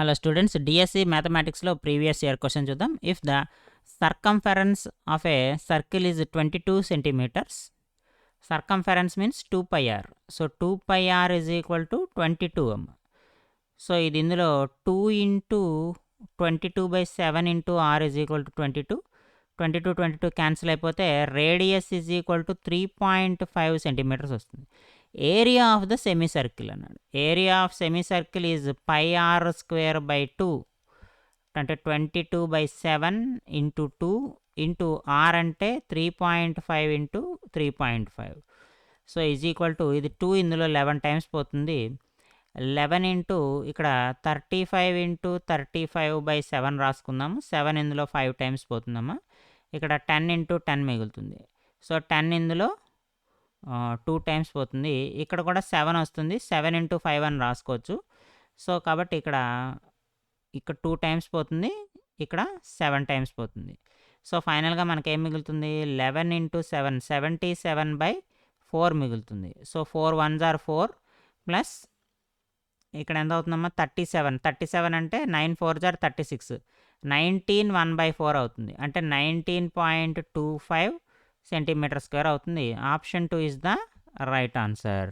Hello students, DSC మ్యాథమెటిక్స్లో previous year question చూద్దాం. If the circumference of a circle is 22 centimetres, circumference means 2πr. So 2πr is equal to 22m. So ఇది ఇందులో 2 into 22/7 into r is equal to 22. 22 cancel అయిపోతే radius is equal to 3.5 centimetres వస్తుంది. Area of the semi circle అన్నాడు. Area of semi circle is πr² 2 అంటే 22/7 into 2 into are అంటే 3.5 into 3.5. So is equal to ఇది 2 ఇందులో 11 times పోతుంది. 11 into ఇక్కడ 35 into 35/7 రాసుకుందాము. 7 ఇందులో 5 టైమ్స్ పోతుందమ్మా. ఇక్కడ 10 ఇంటూ 10 మిగులుతుంది. సో 10 ఇందులో 2 టైమ్స్ పోతుంది. ఇక్కడ కూడా 7 వస్తుంది. 7 ఇంటూ 5 అని రాసుకోవచ్చు. సో కాబట్టి ఇక్కడ 2 టైమ్స్ పోతుంది, ఇక్కడ 7 టైమ్స్ పోతుంది. సో ఫైనల్గా మనకేం మిగులుతుంది? 11 ఇంటూ 7 77/4 మిగులుతుంది. సో 4 1s are 4 ప్లస్ ఇక్కడ ఎంత అవుతుందమ్మా? 37. 37 అంటే 9 4s are 36. 19 1/4 అవుతుంది. అంటే 19.25 సెంటీమీటర్ స్క్వేర్ అవుతుంది. Option 2 is the right answer.